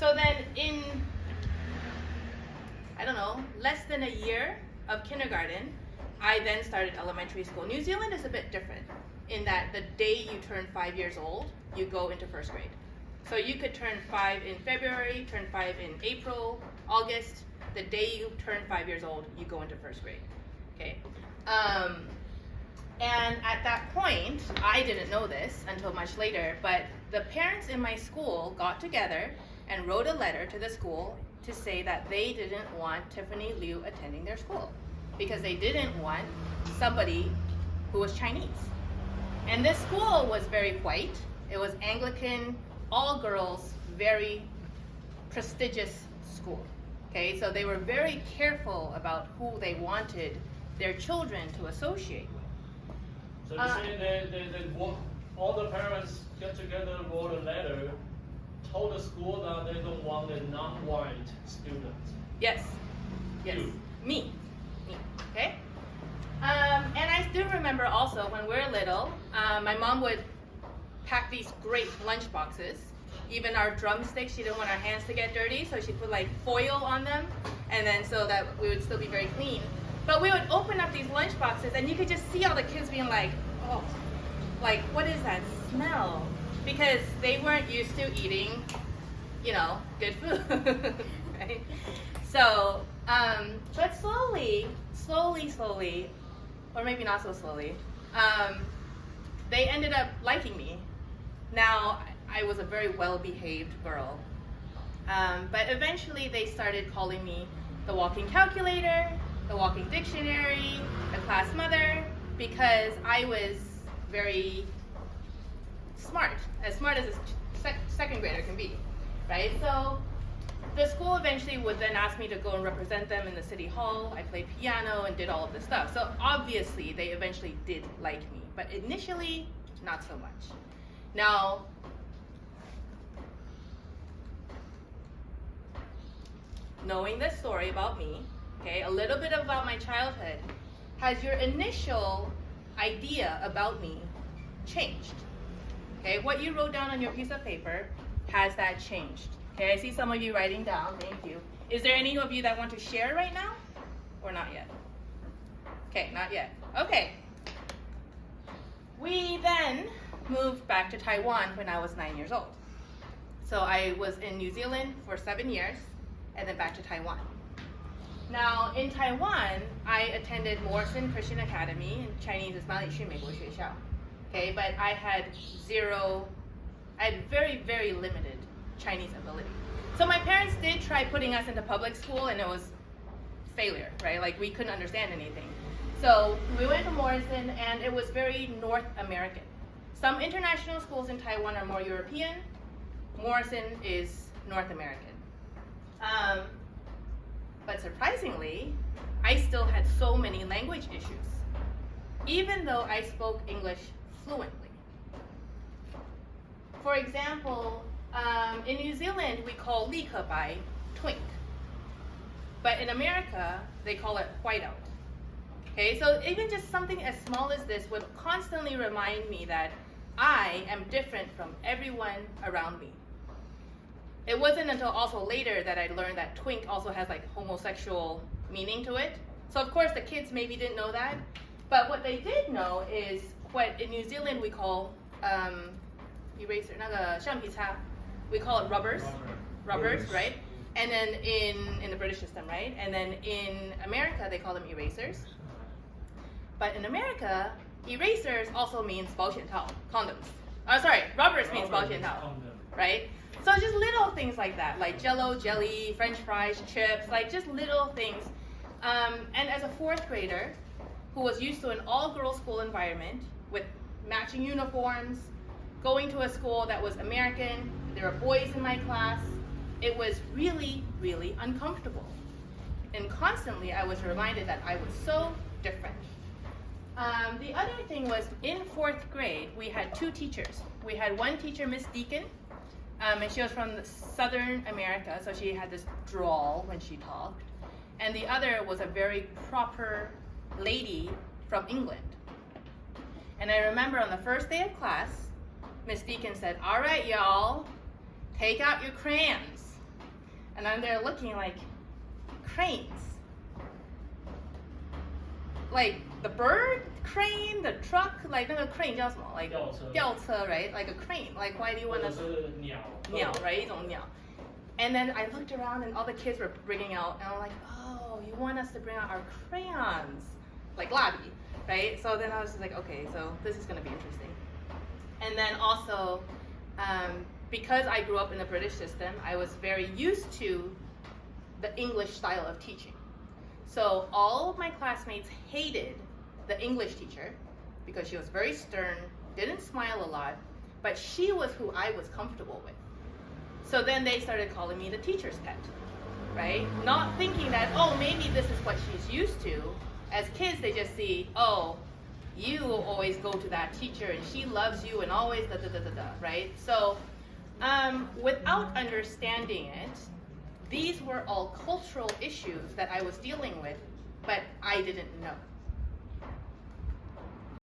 So then in, I don't know, less than a year of kindergarten, I then started elementary school. New Zealand is a bit different in that the day you turn 5 years old, you go into first grade. So you could turn 5 in February, turn 5 in April, August. The day you turn 5 years old, you go into first grade. Okay. And at that point, I didn't know this until much later, but the parents in my school got together and wrote a letter to the school to say that they didn't want Tiffany Liu attending their school because they didn't want somebody who was Chinese. And this school was very white. It was Anglican, all girls, very prestigious school. Okay, so they were very careful about who they wanted their children to associate with. So you say they all the parents get together, wrote a letter, told the school that they don't want a non-white student. Yes. Yes. You. Me. Okay. And I do remember also when we were little, my mom would pack these great lunch boxes. Even our drumsticks, she didn't want our hands to get dirty, so she put like foil on them, and then so that we would still be very clean. But we would open up these lunch boxes, and you could just see all the kids being like, oh, like, what is that smell? Because they weren't used to eating, you know, good food, right? So, but slowly, or maybe not so slowly, they ended up liking me. Now, I was a very well-behaved girl. But eventually they started calling me the walking calculator, the walking dictionary, the class mother, because I was very smart as a second grader can be, right? So the school eventually would then ask me to go and represent them in the city hall. I played piano and did all of this stuff. So obviously they eventually did like me, but initially not so much. Now, knowing this story about me, okay, a little bit about my childhood, has your initial idea about me changed? Okay, what you wrote down on your piece of paper, has that changed? Okay, I see some of you writing down, thank you. Is there any of you that want to share right now? Or not yet? Okay, not yet. Okay. We then moved back to Taiwan when I was 9 years old. So I was in New Zealand for 7 years, and then back to Taiwan. Now, in Taiwan, I attended Morrison Christian Academy, in Chinese is 马里逊美国学校. Okay, but I had very, very limited Chinese ability. So my parents did try putting us into public school, and it was failure, right? Like we couldn't understand anything. So we went to Morrison, and it was very North American. Some international schools in Taiwan are more European. Morrison is North American. But surprisingly, I still had so many language issues, even though I spoke English fluently. For example, in New Zealand, we call 立可白 twink. But in America, they call it whiteout. Okay, so even just something as small as this would constantly remind me that I am different from everyone around me. It wasn't until also later that I learned that twink also has like homosexual meaning to it. So of course the kids maybe didn't know that, but what they did know is what in New Zealand we call eraser, 那个橡皮擦, we call it rubbers, right? And then in the British system, right? And then in America they call them erasers. But in America, erasers also means 保险套, condoms. Oh, sorry, rubbers means 保险套, right? So just little things like that, like Jello, jelly, French fries, chips, like just little things. And as a fourth grader who was used to an all-girls school environment with matching uniforms, going to a school that was American, there were boys in my class, it was really, really uncomfortable. And constantly I was reminded that I was so different. The other thing was in fourth grade, we had two teachers. We had one teacher, Miss Deacon, and she was from Southern America, so she had this drawl when she talked. And the other was a very proper lady from England. And I remember on the first day of class, Miss Deacon said, "All right, y'all, take out your crayons." and then they're looking like cranes. Like the bird crane, the truck, like 那个 crane 叫什么 ？Like 吊车 right? Like a crane. Like why do you want to? 是鸟 right? 一种鸟. And then I looked around and all the kids were bringing out, and I'm like, oh, you want us to bring out our crayons, like Labi, right? So then I was just like, okay, so this is gonna be interesting. And then also, because I grew up in the British system, I was very used to the English style of teaching. So all of my classmates hated the English teacher because she was very stern, didn't smile a lot, but she was who I was comfortable with. So then they started calling me the teacher's pet, right? Not thinking that, oh, maybe this is what she's used to. As kids, they just see, oh, you always go to that teacher and she loves you and always da da da da da, right? So without understanding it, these were all cultural issues that I was dealing with, but I didn't know.